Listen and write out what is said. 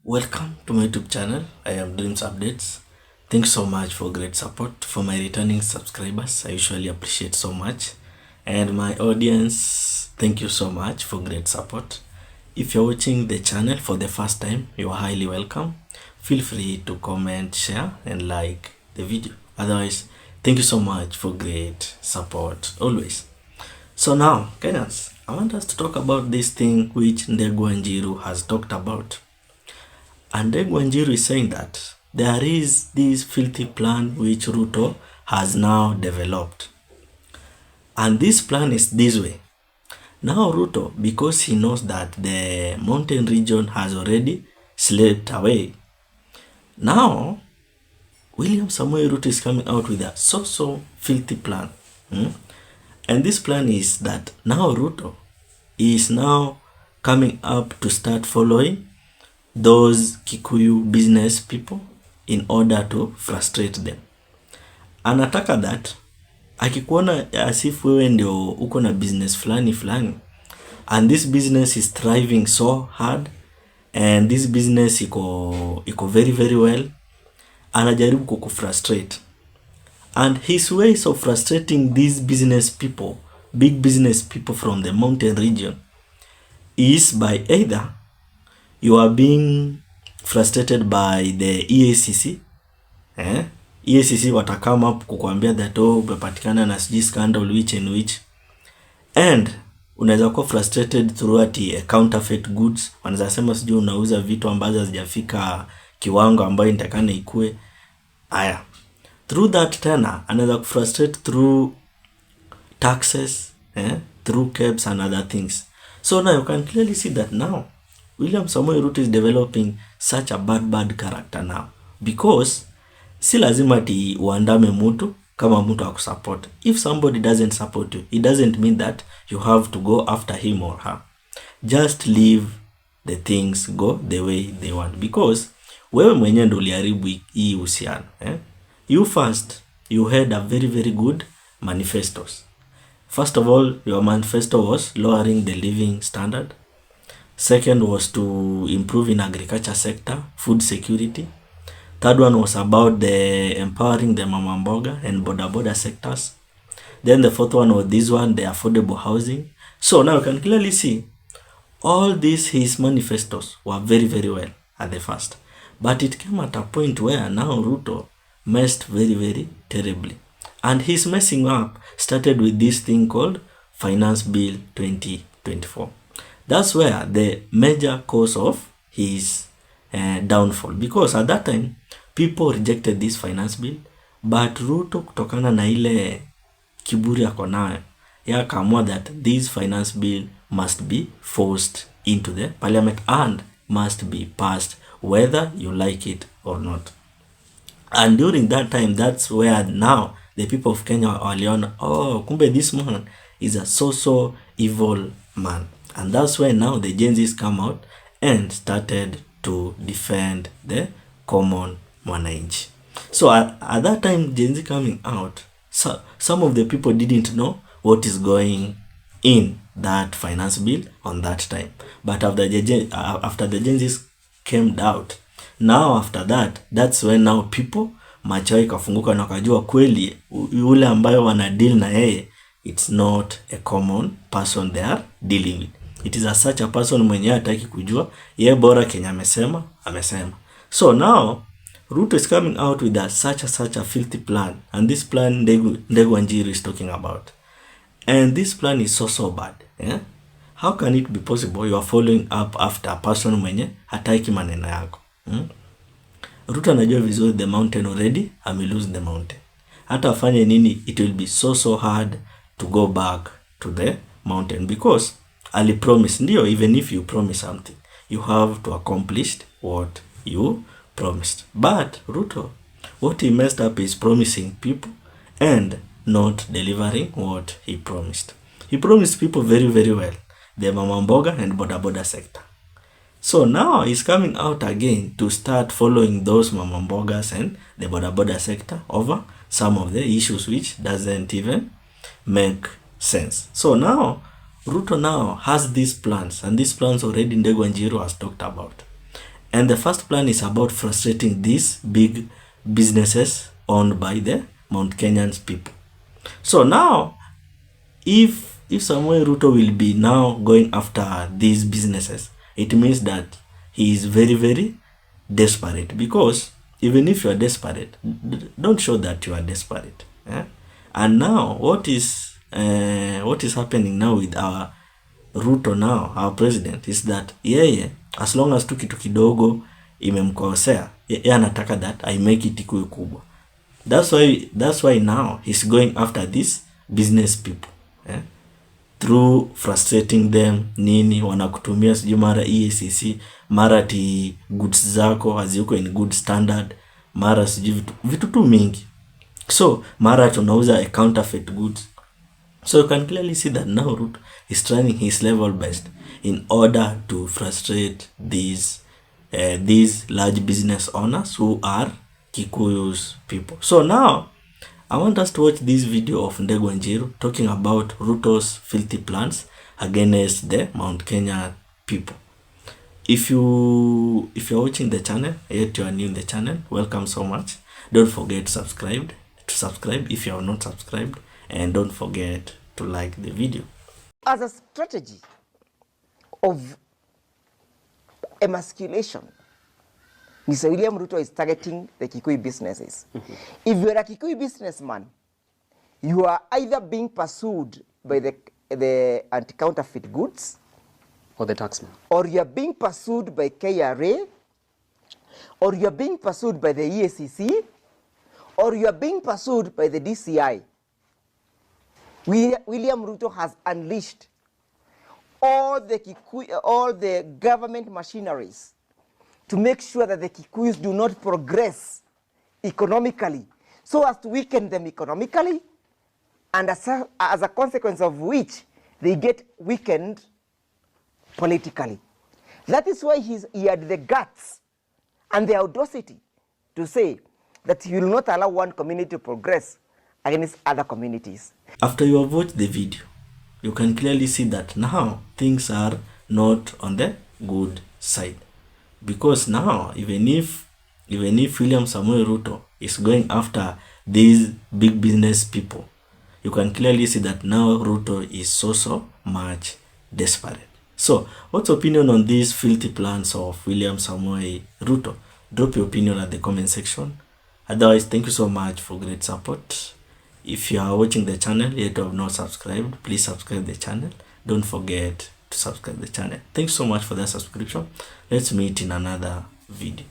Welcome to my YouTube channel. I am Dreams Updates. Thanks so much for great support. For my returning subscribers, I usually appreciate so much. And my audience, thank you so much for great support. If you're watching the channel for the first time, you are highly welcome. Feel free to comment, share, and like the video. Otherwise, thank you so much for great support always. So now, Kenyans, I want us to talk about this thing which Ndegwa and Njiru has talked about. And Njiru is saying that there is this filthy plan which Ruto has now developed. And this plan is this way. Now Ruto, because he knows that the mountain region has already slipped away, now William Samoei Ruto is coming out with a so filthy plan. And this plan is that now Ruto is now coming up to start following those Kikuyu business people in order to frustrate them. Anataka that akikuona as if wewe ndio uko na business fulani and this business is thriving so hard and this business iko very well, anajaribu kukufrustrate. And his ways of frustrating these business people, big business people from the mountain region, is by either you are being frustrated by the EACC. EACC watakama up kukuambia that umepatikana na siji scandal which and unaweza kuwa frustrated throughout counterfeit goods. Wanaweza sema siji unauza vitu ambazo hazijafika kiwango ambayo inatakana ikue. Aya, through that tena anaweza kufrustrate through taxes, through cabs and other things. So now you can clearly see that now William Samoei Ruto is developing such a bad character now, because si lazima ati uandame mtu kama mtu akusupport. If somebody doesn't support you, it doesn't mean that you have to go after him or her. Just leave the things go the way they want, because wewe mwenyewe ndio uliharibu hii uhusiano. You first, you had a very good manifestos. First of all, your manifesto was lowering the living standard. Second was to improve in agriculture sector, food security. Third one was about the empowering the mama mboga and boda sectors. Then the fourth one was this one, the affordable housing. So now you can clearly see all these his manifestos were very well at the first. But it came at a point where now Ruto messed very terribly. And his messing up started with this thing called Finance Bill 2024. That's where the major cause of his downfall, because at that time people rejected this finance bill, but Ruto kutokana na ile kiburi yako nayo yakaamua that this finance bill must be forced into the parliament and must be passed whether you like it or not. And during that time, that's where now the people of Kenya waliona, oh, kumbe this man is a so evil man. And that's why now the Gen Zs come out and started to defend the common mwananchi. So at that time, Gen Z coming out, so some of the people didn't know what is going in that finance bill on that time. But after the Gen Zs came out, now after that, that's when now people macho ikafunguka na wakajua kweli yule ambayo wana deal na yeye, it's not a common person they are dealing with. It is such a person mwenye hataki kujua, ye bora Kenya amesema. So now Ruto is coming out with such a filthy plan, and this plan Ndegwa Njiru is talking about. And this plan is so bad. How can it be possible you are following up after a person mwenye hataki maneno yako? Ruto anajua vizuri the mountain already, lose the mountain. Hata afanye nini, it will be so hard to go back to the mountain, because ali promise. Ndio, even if you promise something, you have to accomplish what you promised. But Ruto, what he messed up is promising people and not delivering what he promised. He promised people very well, the mama mboga and boda sector. So now he's coming out again to start following those mama mbogas and the boda sector over some of the issues which doesn't even make sense. So now Ruto now has these plans, and these plans already Ndegwa Njiru has talked about. And the first plan is about frustrating these big businesses owned by the Mount Kenyans people. So now, if Samuel Ruto will be now going after these businesses, it means that he is very, very desperate. Because even if you are desperate, don't show that you are desperate. And now, what is happening now with our Ruto now, our president, is that yeye, as long as tu kitu kidogo imemkosea, yeye anataka that I make it ikuwe kubwa. That's why now he's going after these business people. Through frustrating them, nini wanakutumia sijui mara EACC, mara ti goods zako haziko in good standard, mara sijui vitu tu mingi. So mara tunauza a counterfeit goods. So you can clearly see that now Ruto is trying his level best in order to frustrate these large business owners who are Kikuyu's people. So now I want us to watch this video of Ndegwa and Njiru talking about Ruto's filthy plans against the Mount Kenya people. If you're watching the channel, yet you are new in the channel, welcome so much. Don't forget to subscribe if you are not subscribed, and don't forget to like the video. As a strategy of emasculation, Mr. William Ruto is targeting the Kikuyu businesses. If you're a Kikuyu businessman, you are either being pursued by the anti-counterfeit goods, or the taxman, or you are being pursued by KRA, or you are being pursued by the EACC, or you are being pursued by the DCI. William Ruto has unleashed all the government machineries to make sure that the Kikuyus do not progress economically, so as to weaken them economically, and as a consequence of which they get weakened politically. That is why he had the guts and the audacity to say that he will not allow one community to progress against other communities. After you have watched the video, you can clearly see that now things are not on the good side. Because now, even if William Samuel Ruto is going after these big business people, you can clearly see that now Ruto is so much desperate. So, what's your opinion on these filthy plans of William Samuel Ruto? Drop your opinion at the comment section. Otherwise, thank you so much for great support. If you are watching the channel yet you have not subscribed, please subscribe the channel. Don't forget to subscribe the channel. Thanks so much for that subscription. Let's meet in another video.